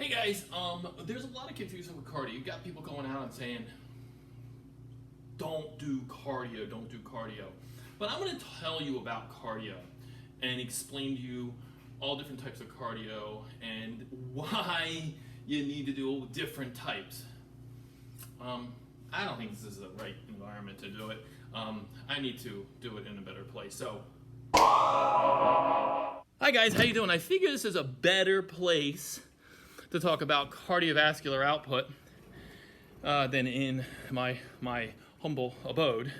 Hey guys, there's a lot of confusion with cardio. You got people going out and saying, don't do cardio, don't do cardio. But I'm going to tell you about cardio and explain to you all different types of cardio and why you need to do different types. I don't think this is the right environment to do it. I need to do it in a better place. So, hi guys, how you doing? I figure this is a better place to talk about cardiovascular output than in my humble abode.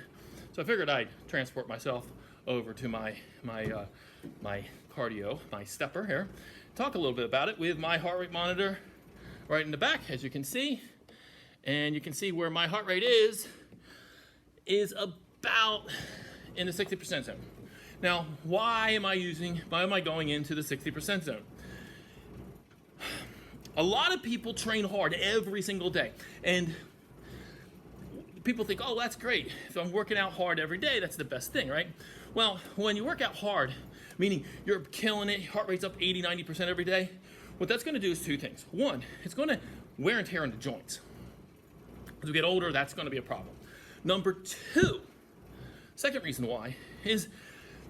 So I figured I'd transport myself over to my cardio, my stepper here, talk a little bit about it with my heart rate monitor right in the back, as you can see. And you can see where my heart rate is about in the 60% zone. Now, why am I going into the 60% zone? A lot of people train hard every single day, and people think, oh, that's great. If I'm working out hard every day, that's the best thing, right? Well, when you work out hard, meaning you're killing it, heart rate's up 80, 90% every day, what that's gonna do is two things. One, it's gonna wear and tear on the joints. As we get older, that's gonna be a problem. Number two, second reason why, is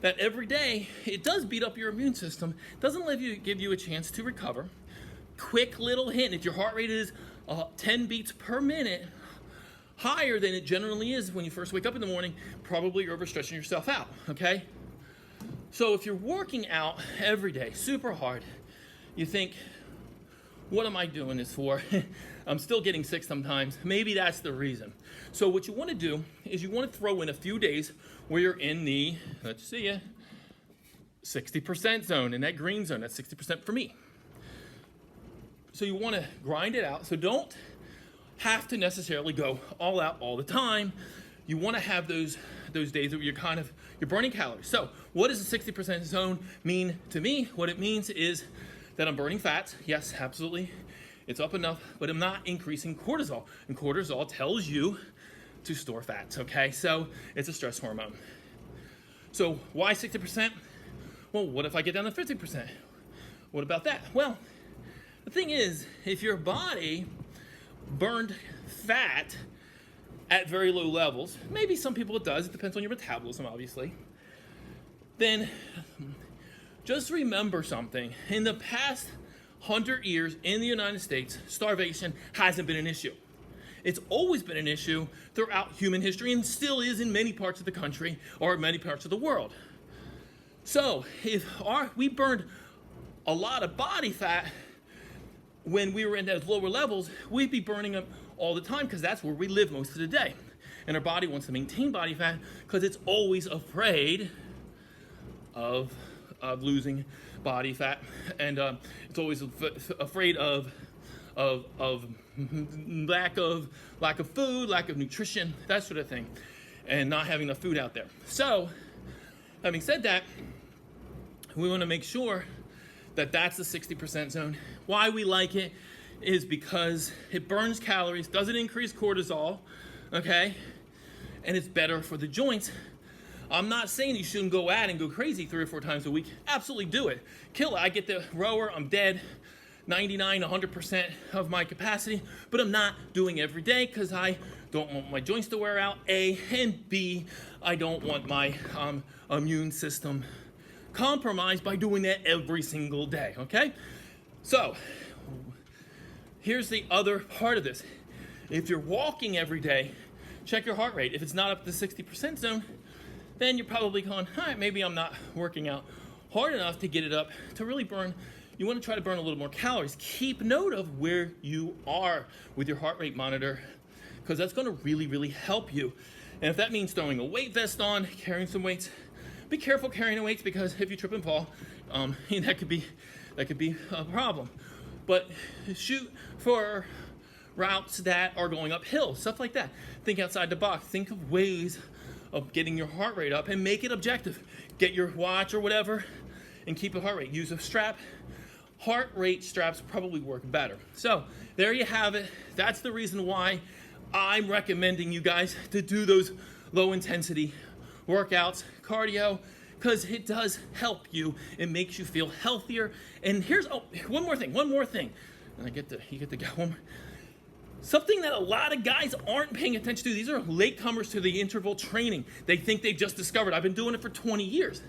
that every day, it does beat up your immune system, doesn't give you a chance to recover. Quick little hint, if your heart rate is 10 beats per minute, higher than it generally is when you first wake up in the morning, probably you're overstretching yourself out, okay? So if you're working out every day, super hard, you think, what am I doing this for? I'm still getting sick sometimes. Maybe that's the reason. So what you want to do is you want to throw in a few days where you're in the, let's see ya, 60% zone, in that green zone. That's 60% for me. So you want to grind it out. So don't have to necessarily go all out all the time. You want to have those days where you're burning calories. So what does the 60% zone mean to me? What it means is that I'm burning fats. Yes, absolutely. It's up enough, but I'm not increasing cortisol. And cortisol tells you to store fats, okay? So it's a stress hormone. So why 60%? Well, what if I get down to 50%? What about that? Well, the thing is, if your body burned fat at very low levels, maybe some people it does, it depends on your metabolism, obviously, then just remember something. In the past 100 years in the United States, starvation hasn't been an issue. It's always been an issue throughout human history and still is in many parts of the country or many parts of the world. So if we burned a lot of body fat when we were in those lower levels, we'd be burning them all the time because that's where we live most of the day. And our body wants to maintain body fat because it's always afraid of losing body fat, and it's always afraid of lack of food, lack of nutrition, that sort of thing, and not having enough food out there. So, having said that, we want to make sure that that's the 60% zone. Why we like it is because it burns calories, doesn't increase cortisol, okay? And it's better for the joints. I'm not saying you shouldn't go at and go crazy 3 or 4 times a week. Absolutely do it. Kill it. I get the rower, I'm dead. 99, 100% of my capacity, but I'm not doing every day because I don't want my joints to wear out, A, and B, I don't want my immune system compromised by doing that every single day, okay? So, here's the other part of this. If you're walking every day, check your heart rate. If it's not up to the 60% zone, then you're probably going, all right, maybe I'm not working out hard enough to get it up to really burn. You want to try to burn a little more calories. Keep note of where you are with your heart rate monitor because that's going to really, really help you. And if that means throwing a weight vest on, carrying some weights, be careful carrying the weights because if you trip and fall, that could be a problem. But shoot for routes that are going uphill, stuff like that. Think outside the box. Think of ways of getting your heart rate up and make it objective. Get your watch or whatever and keep the heart rate. Use a strap. Heart rate straps probably work better. So there you have it. That's the reason why I'm recommending you guys to do those low intensity workouts, cardio, because it does help you. It makes you feel healthier. And here's one more thing. And you get to go home. Something that a lot of guys aren't paying attention to. These are latecomers to the interval training. They think they've just discovered. I've been doing it for 20 years.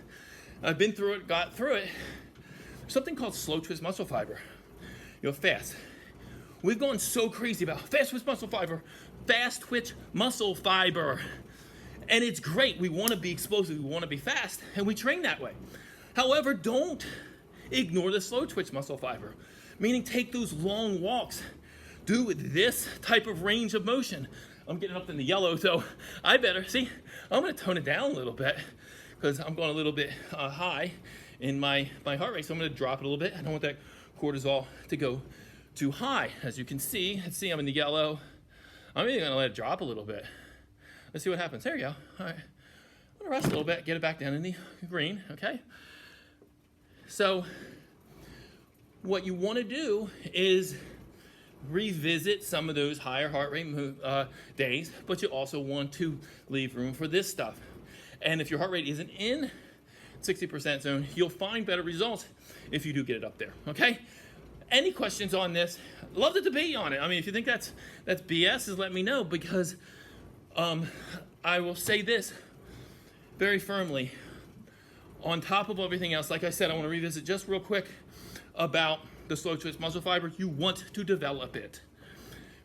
I've been through it, got through it. Something called slow twist muscle fiber. Fast. We've gone so crazy about fast twitch muscle fiber, fast twitch muscle fiber. And it's great. We want to be explosive. We want to be fast. And we train that way. However, don't ignore the slow twitch muscle fiber. Meaning take those long walks. Do this type of range of motion. I'm getting up in the yellow, so I better, see, I'm going to tone it down a little bit because I'm going a little bit high in my heart rate, so I'm going to drop it a little bit. I don't want that cortisol to go too high. As you can see, I'm in the yellow. I'm even going to let it drop a little bit. Let's see what happens. There you go. All right. I'm going to rest a little bit, get it back down in the green, okay? So what you want to do is revisit some of those higher heart rate days, but you also want to leave room for this stuff. And if your heart rate isn't in 60% zone, you'll find better results if you do get it up there, okay? Any questions on this? Love the debate on it. I mean, if you think that's BS, just let me know, because I will say this very firmly. On top of everything else, like I said, I want to revisit just real quick about the slow twitch muscle fiber. You want to develop it,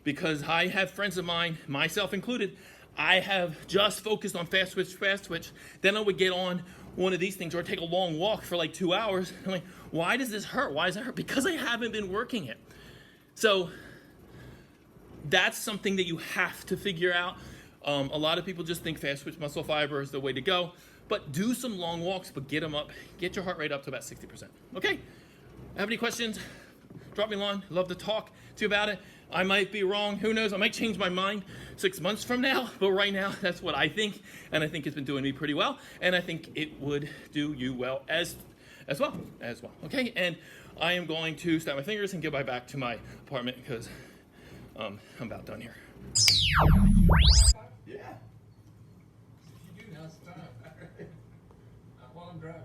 because I have friends of mine, myself included, I have just focused on fast twitch. Then I would get on one of these things or take a long walk for like 2 hours. I'm like, why does this hurt? Why does it hurt? Because I haven't been working it. So that's something that you have to figure out. A lot of people just think fast twitch muscle fiber is the way to go, but do some long walks, but get them up, get your heart rate up to about 60%. Okay? Have any questions? Drop me a line. Love to talk to you about it. I might be wrong. Who knows? I might change my mind 6 months from now. But right now, that's what I think. And I think it's been doing me pretty well. And I think it would do you well as well. Okay? And I am going to snap my fingers and get back to my apartment because I'm about done here. Yeah. You do now, it's time. While I'm driving.